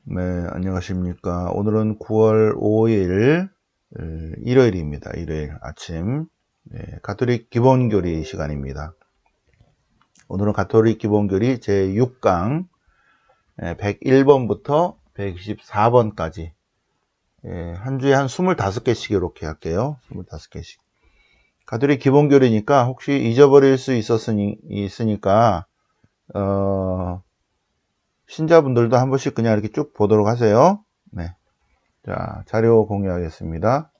네, 안녕하십니까. 오늘은 9월 5일 일요일입니다. 일요일 아침 가톨릭 기본교리 시간입니다. 오늘은 가톨릭 기본교리 제6강 101번부터 124번까지 한 주에 한 25개씩 이렇게 할게요. 25개씩. 가톨릭 기본교리니까 혹시 잊어버릴 수 있으니까 신자분들도 한 번씩 그냥 이렇게 쭉 보도록 하세요. 네. 자, 자료 공유하겠습니다.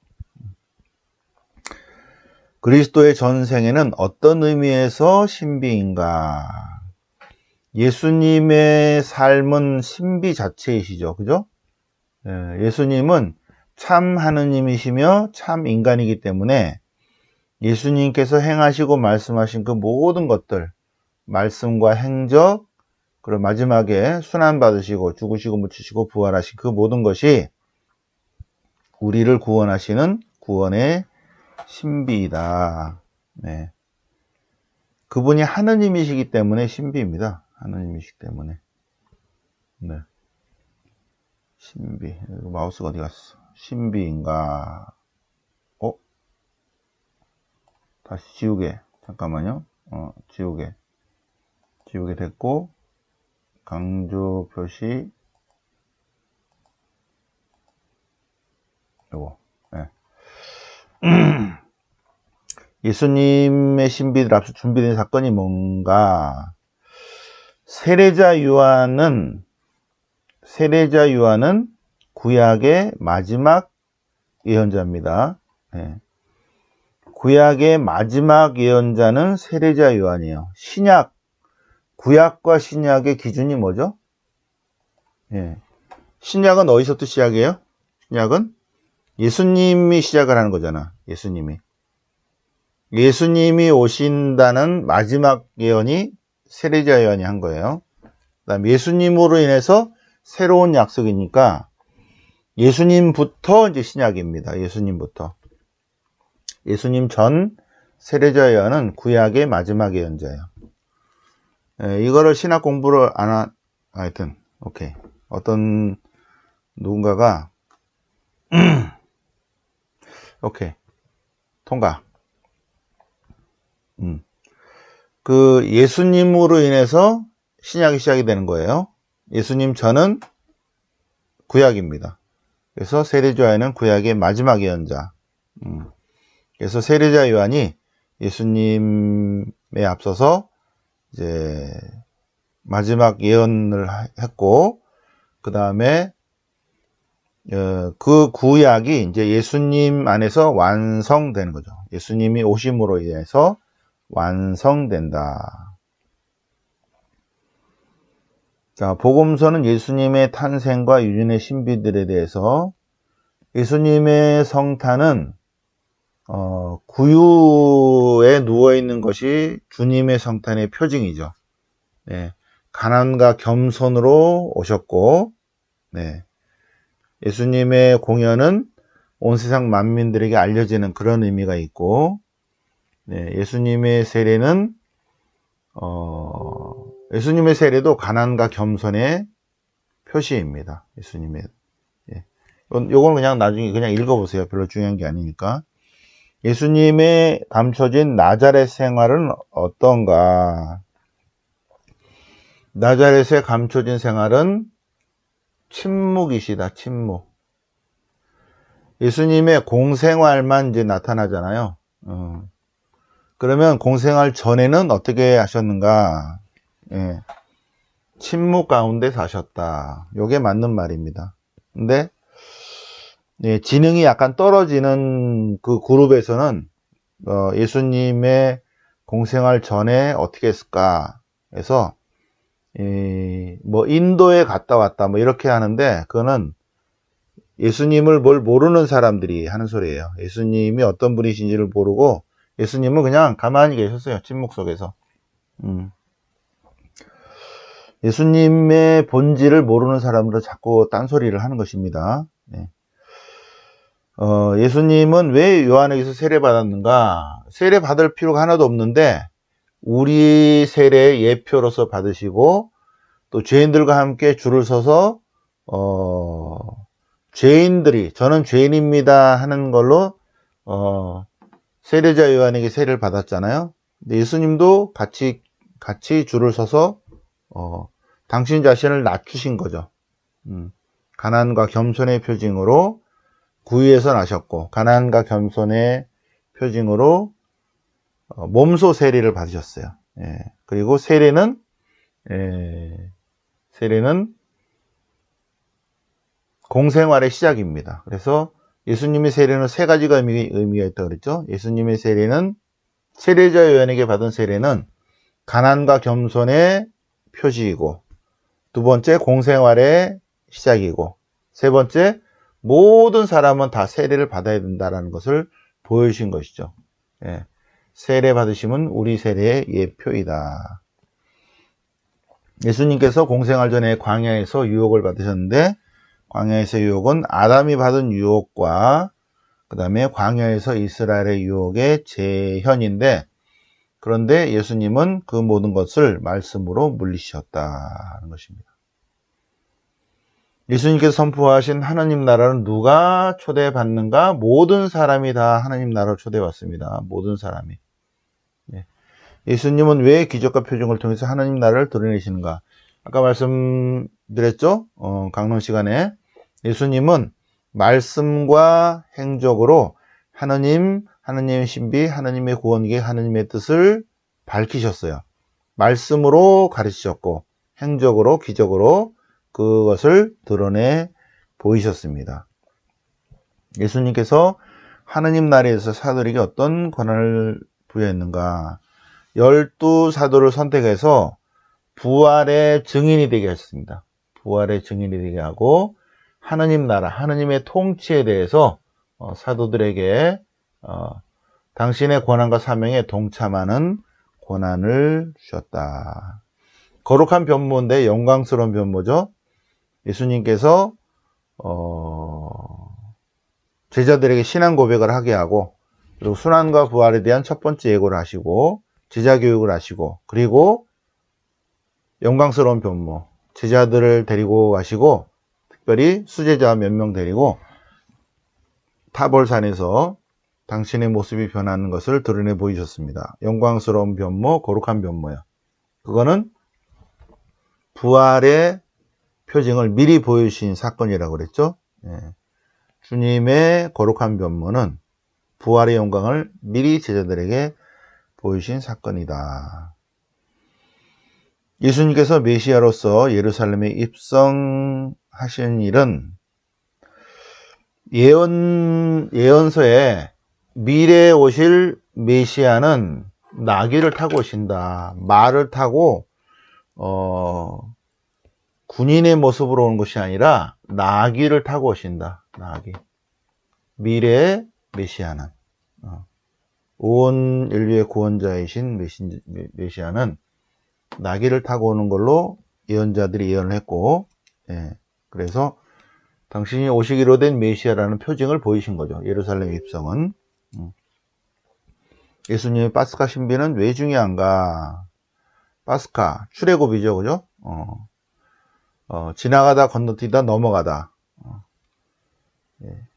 그리스도의 전생에는 어떤 의미에서 신비인가? 예수님의 삶은 신비 자체이시죠. 그죠? 예수님은 참 하느님이시며 참 인간이기 때문에 예수님께서 행하시고 말씀하신 그 모든 것들, 말씀과 행적, 그리고 마지막에 순환받으시고 죽으시고 묻히시고 부활하신 그 모든 것이 우리를 구원하시는 구원의 신비이다. 네. 그분이 하느님이시기 때문에 신비입니다. 하느님이시기 때문에. 네. 신비. 마우스가 어디 갔어? 신비인가? 다시 지우개. 잠깐만요. 지우개. 지우개 됐고, 강조 표시. 요거. 네. 예수님의 신비들 앞서 준비된 사건이 뭔가? 세례자 요한은 구약의 마지막 예언자입니다. 네. 구약의 마지막 예언자는 세례자 요한이에요. 구약과 신약의 기준이 뭐죠? 네. 신약은 어디서부터 시작이에요? 신약은 예수님이 시작을 하는 거잖아. 예수님이 오신다는 마지막 예언이 세례자 요한이 한 거예요. 그다음 예수님으로 인해서 새로운 약속이니까 예수님부터 이제 신약입니다. 예수님 전 세례자 요한은 구약의 마지막 예언자예요. 이거를 신학 공부를 하여튼 오케이. 어떤 누군가가 오케이. 통과. 그 예수님으로 인해서 신약이 시작이 되는 거예요. 예수님 전은 구약입니다. 그래서 세례자 요한은 구약의 마지막 예언자. 그래서 세례자 요한이 예수님에 앞서서 이제 마지막 예언을 했고, 그 다음에 그 구약이 이제 예수님 안에서 완성되는 거죠. 예수님이 오심으로 인해서 완성된다. 자, 복음서는 예수님의 탄생과 유전의 신비들에 대해서 예수님의 성탄은 구유에 누워있는 것이 주님의 성탄의 표징이죠. 네, 가난과 겸손으로 오셨고, 네, 예수님의 공연은 온 세상 만민들에게 알려지는 그런 의미가 있고, 네, 예수님의 세례도 가난과 겸손의 표시입니다. 예수님의. 예. 요거는 그냥 나중에 그냥 읽어보세요. 별로 중요한 게 아니니까. 예수님의 감춰진 나자렛 생활은 어떤가? 나자렛의 감춰진 생활은 침묵이시다. 침묵. 예수님의 공생활만 이제 나타나잖아요. 그러면 공생활 전에는 어떻게 하셨는가? 예. 침묵 가운데 사셨다. 요게 맞는 말입니다. 근데 예, 지능이 약간 떨어지는 그 그룹에서는 예수님의 공생활 전에 어떻게 했을까 해서 뭐 인도에 갔다 왔다 뭐 이렇게 하는데 그거는 예수님을 뭘 모르는 사람들이 하는 소리예요. 예수님이 어떤 분이신지를 모르고 예수님은 그냥 가만히 계셨어요. 침묵 속에서. 예수님의 본질을 모르는 사람들은 자꾸 딴소리를 하는 것입니다. 네. 예수님은 왜 요한에게서 세례받았는가? 세례받을 필요가 하나도 없는데 우리 세례 예표로서 받으시고 또 죄인들과 함께 줄을 서서 죄인들이 저는 죄인입니다 하는 걸로 세례자 요한에게 세례를 받았잖아요. 근데 예수님도 같이 줄을 서서 당신 자신을 낮추신 거죠. 가난과 겸손의 표징으로 구유에서 나셨고, 가난과 겸손의 표징으로 몸소 세례를 받으셨어요. 예. 그리고 세례는 공생활의 시작입니다. 그래서 예수님의 세례는 세 가지가 의미가 있다고 그랬죠. 예수님의 세례는, 세례자 요한에게 받은 세례는 가난과 겸손의 표시이고, 두 번째 공생활의 시작이고, 세 번째 모든 사람은 다 세례를 받아야 된다는 것을 보여주신 것이죠. 예. 세례 받으심은 우리 세례의 예표이다. 예수님께서 공생활 전에 광야에서 유혹을 받으셨는데, 광야에서 유혹은 아담이 받은 유혹과 그 다음에 광야에서 이스라엘의 유혹의 재현인데, 그런데 예수님은 그 모든 것을 말씀으로 물리치셨다는 것입니다. 예수님께서 선포하신 하나님 나라는 누가 초대받는가? 모든 사람이 다 하나님 나라로 초대받습니다. 모든 사람이. 예수님은 왜 기적과 표징을 통해서 하나님 나라를 드러내시는가? 아까 말씀드렸죠? 강론 시간에 예수님은 말씀과 행적으로 하나님의 신비, 하나님의 구원계, 하나님의 뜻을 밝히셨어요. 말씀으로 가르치셨고 행적으로, 기적으로 그것을 드러내 보이셨습니다. 예수님께서 하나님 나라에서 사도에게 어떤 권한을 부여했는가? 12사도를 선택해서 부활의 증인이 되게 하셨습니다. 부활의 증인이 되게 하고 하나님 나라, 하나님의 통치에 대해서 사도들에게 당신의 권한과 사명에 동참하는 권한을 주셨다. 거룩한 변모인데 영광스러운 변모죠. 예수님께서 제자들에게 신앙 고백을 하게 하고, 그리고 순환과 부활에 대한 첫 번째 예고를 하시고, 제자 교육을 하시고, 그리고 영광스러운 변모, 제자들을 데리고 가시고, 특별히 수제자 몇 명 데리고 타볼산에서 당신의 모습이 변하는 것을 드러내 보이셨습니다. 영광스러운 변모, 거룩한 변모요. 그거는 부활의 표징을 미리 보여주신 사건이라고 그랬죠. 예. 주님의 거룩한 변모는 부활의 영광을 미리 제자들에게 보여주신 사건이다. 예수님께서 메시아로서 예루살렘에 입성하신 일은 예언서에 미래에 오실 메시아는 나귀를 타고 오신다. 말을 타고 군인의 모습으로 오는 것이 아니라 나귀를 타고 오신다. 나귀. 미래의 메시아는 온 인류의 구원자이신 메시아는 나귀를 타고 오는 걸로 예언자들이 예언을 했고, 예, 그래서 당신이 오시기로 된 메시아라는 표징을 보이신 거죠. 예루살렘 입성은. 예수님의 파스카 신비는 왜 중요한가? 파스카, 출애굽이죠, 그죠? 지나가다 건너뛰다 넘어가다. 예.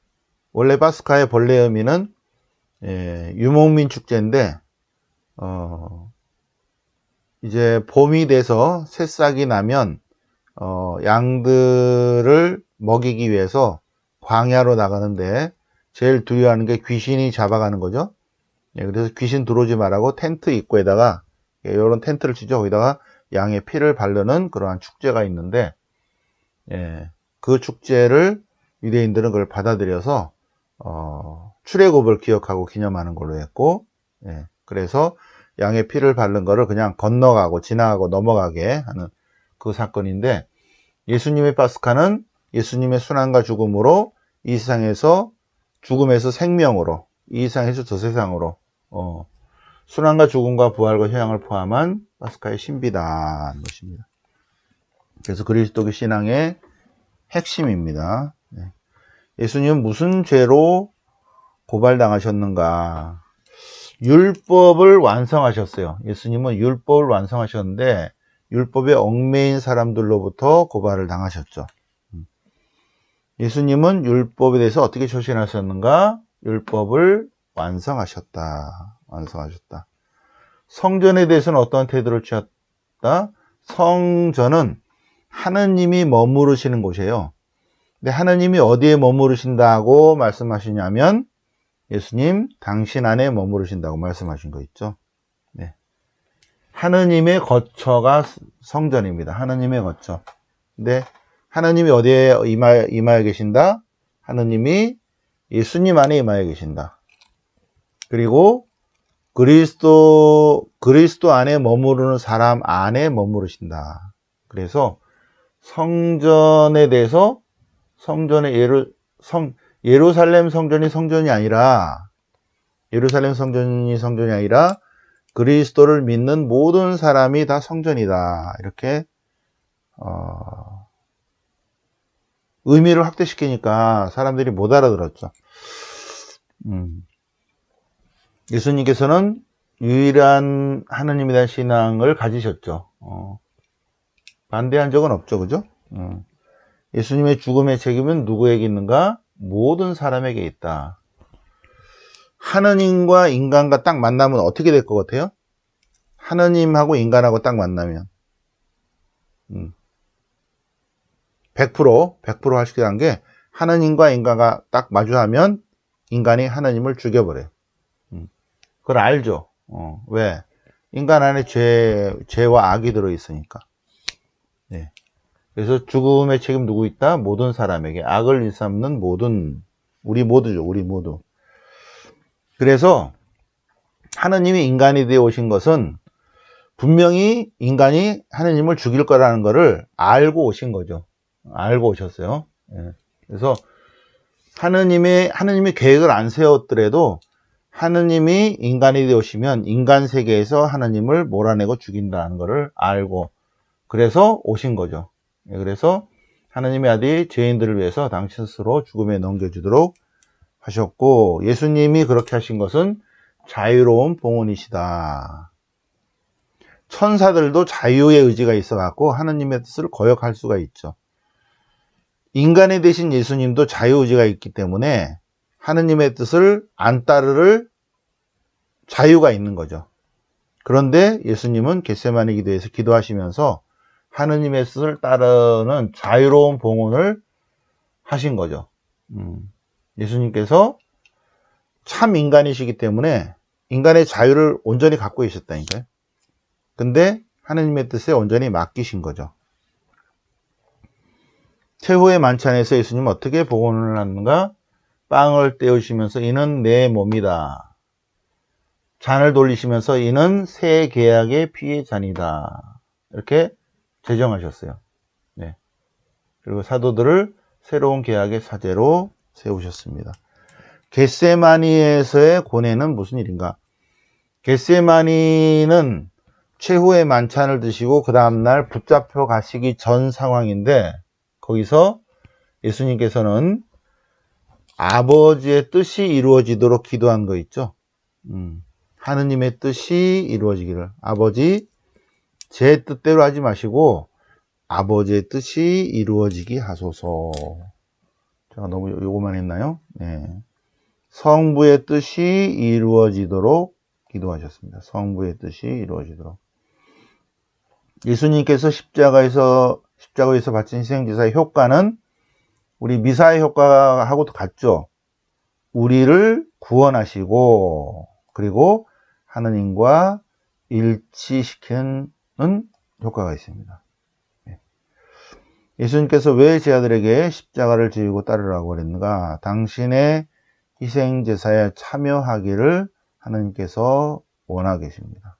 원래 파스카의 본래 의미는 유목민 축제인데 이제 봄이 돼서 새싹이 나면 양들을 먹이기 위해서 광야로 나가는데 제일 두려워하는 게 귀신이 잡아가는 거죠. 예, 그래서 귀신 들어오지 말라고 텐트 입구에다가 이런 텐트를 치죠. 거기다가 양의 피를 바르는 그러한 축제가 있는데, 예, 그 축제를 유대인들은 그걸 받아들여서 출애굽을 기억하고 기념하는 걸로 했고, 예, 그래서 양의 피를 바른 거를 그냥 건너가고 지나가고 넘어가게 하는 그 사건인데, 예수님의 파스카는 예수님의 순환과 죽음으로 이 세상에서 죽음에서 생명으로, 이 세상에서 저 세상으로 순환과 죽음과 부활과 휴양을 포함한 파스카의 신비다는 것입니다. 그래서 그리스도교 신앙의 핵심입니다. 예수님은 무슨 죄로 고발당하셨는가? 율법을 완성하셨어요. 예수님은 율법을 완성하셨는데 율법에 얽매인 사람들로부터 고발을 당하셨죠. 예수님은 율법에 대해서 어떻게 처신하셨는가? 율법을 완성하셨다. 완성하셨다. 성전에 대해서는 어떤 태도를 취했다? 성전은 하느님이 머무르시는 곳이에요. 근데 하느님이 어디에 머무르신다고 말씀하시냐면 예수님 당신 안에 머무르신다고 말씀하신 거 있죠. 네. 하느님의 거처가 성전입니다. 하느님의 거처. 근데 하느님이 어디에 임하여 계신다? 하느님이 예수님 안에 임하여 계신다. 그리고 그리스도 안에 머무르는 사람 안에 머무르신다. 그래서 성전에 대해서 예루살렘 성전이 아니라 그리스도를 믿는 모든 사람이 다 성전이다. 이렇게 의미를 확대시키니까 사람들이 못 알아들었죠. 예수님께서는 유일한 하느님에 대한 신앙을 가지셨죠. 반대한 적은 없죠. 그죠? 예수님의 죽음의 책임은 누구에게 있는가? 모든 사람에게 있다. 하느님과 인간과 딱 만나면 어떻게 될 것 같아요? 하느님하고 인간하고 딱 만나면 100% 확실한 게 하느님과 인간과 딱 마주하면 인간이 하느님을 죽여버려요. 그걸 알죠. 왜? 인간 안에 죄와 악이 들어있으니까. 네. 그래서 죽음의 책임 누구 있다? 모든 사람에게. 악을 일삼는 우리 모두죠. 우리 모두. 그래서 하느님이 인간이 되어 오신 것은 분명히 인간이 하느님을 죽일 거라는 것을 알고 오신 거죠. 알고 오셨어요. 예. 그래서 하느님이 계획을 안 세웠더라도 하느님이 인간이 되오시면 인간 세계에서 하느님을 몰아내고 죽인다는 것을 알고 그래서 오신 거죠. 그래서 하느님의 아들이 죄인들을 위해서 당신 스스로 죽음에 넘겨주도록 하셨고 예수님이 그렇게 하신 것은 자유로운 봉헌이시다. 천사들도 자유의 의지가 있어 갖고 하느님의 뜻을 거역할 수가 있죠. 인간이 되신 예수님도 자유의지가 있기 때문에 하느님의 뜻을 안 따를 자유가 있는 거죠. 그런데 예수님은 겟세마네 기도에서 기도하시면서 하느님의 뜻을 따르는 자유로운 봉헌을 하신 거죠. 예수님께서 참 인간이시기 때문에 인간의 자유를 온전히 갖고 계셨다니까요. 근데 하느님의 뜻에 온전히 맡기신 거죠. 최후의 만찬에서 예수님은 어떻게 봉헌을 하는가? 빵을 떼우시면서 이는 내 몸이다. 잔을 돌리시면서 이는 새 계약의 피의 잔이다. 이렇게 제정하셨어요. 네. 그리고 사도들을 새로운 계약의 사제로 세우셨습니다. 겟세마니에서의 고뇌는 무슨 일인가? 겟세마니는 최후의 만찬을 드시고 그 다음날 붙잡혀 가시기 전 상황인데 거기서 예수님께서는 아버지의 뜻이 이루어지도록 기도한 거 있죠. 하느님의 뜻이 이루어지기를. 아버지, 제 뜻대로 하지 마시고 아버지의 뜻이 이루어지게 하소서. 제가 너무 요거만 했나요? 네. 성부의 뜻이 이루어지도록 기도하셨습니다. 성부의 뜻이 이루어지도록. 예수님께서 십자가에서 바친 희생제사의 효과는 우리 미사의 효과하고도 같죠. 우리를 구원하시고 그리고 하느님과 일치시키는 효과가 있습니다. 예수님께서 왜 제 아들에게 십자가를 지고 따르라고 그랬는가? 당신의 희생제사에 참여하기를 하느님께서 원하고 계십니다.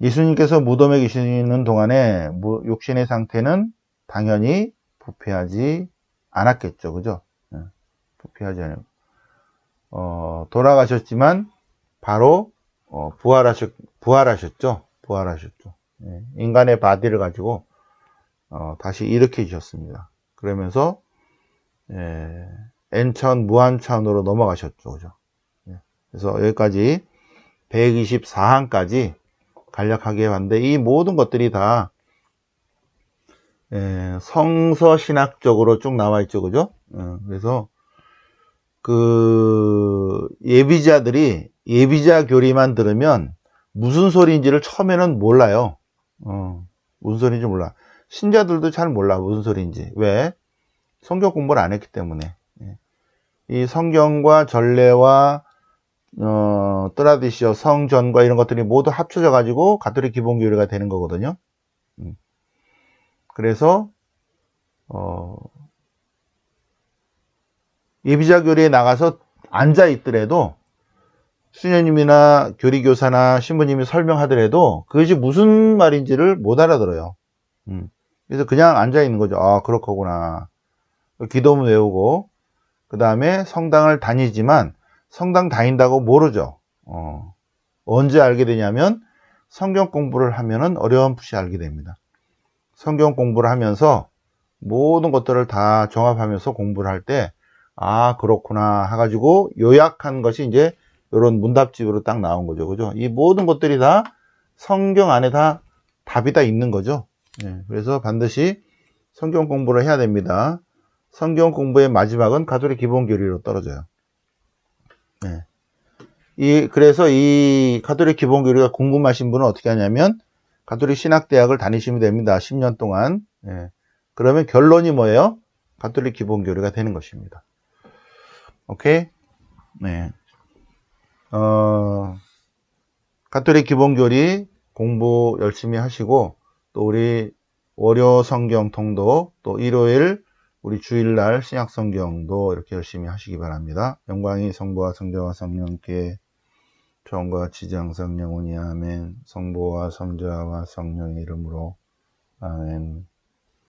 예수님께서 무덤에 계시는 동안에 육신의 상태는 당연히 부패하지 않았겠죠. 그죠? 부패하지 않았고 돌아가셨지만 바로 부활하셨죠. 인간의 바디를 가지고 다시 일으켜 주셨습니다. 그러면서 N차원 무한차원으로 넘어가셨죠. 그죠? 그래서 여기까지 124항까지 간략하게 봤는데 이 모든 것들이 다 성서 신학적으로 쭉 나와 있죠, 그죠? 그래서 그 예비자들이 예비자 교리만 들으면 무슨 소리인지를 처음에는 몰라요. 무슨 소리인지 몰라. 신자들도 잘 몰라 무슨 소리인지. 왜? 성경 공부를 안 했기 때문에. 이 성경과 전례와 트라디시오, 성전과 이런 것들이 모두 합쳐져 가지고 가톨릭 기본 교리가 되는 거거든요. 그래서 예비자 교리에 나가서 앉아 있더라도 수녀님이나 교리교사나 신부님이 설명하더라도 그것이 무슨 말인지를 못 알아들어요. 그래서 그냥 앉아 있는 거죠. 아, 그렇구나. 기도문 외우고 그 다음에 성당을 다니지만 성당 다닌다고 모르죠. 언제 알게 되냐면 성경 공부를 하면은 어렴풋이 알게 됩니다. 성경 공부를 하면서 모든 것들을 다 종합하면서 공부를 할 때 아, 그렇구나 해가지고 요약한 것이 이제 이런 문답집으로 딱 나온 거죠. 그죠? 이 모든 것들이 다 성경 안에 다 답이 다 있는 거죠. 그래서 반드시 성경 공부를 해야 됩니다. 성경 공부의 마지막은 가톨릭 기본 교리로 떨어져요. 그래서 이 가톨릭 기본 교리가 궁금하신 분은 어떻게 하냐면 가톨릭 신학대학을 다니시면 됩니다. 10년 동안. 그러면 결론이 뭐예요? 가톨릭 기본 교리가 되는 것입니다. 오케이? 가톨릭 기본 교리 공부 열심히 하시고 또 우리 월요 성경 통독 또 일요일 우리 주일날 신약 성경도 이렇게 열심히 하시기 바랍니다. 영광이 성부와 성자와 성령께 처음과 같이 항상 영원히 아멘. 성부와 성자와 성령의 이름으로 아멘.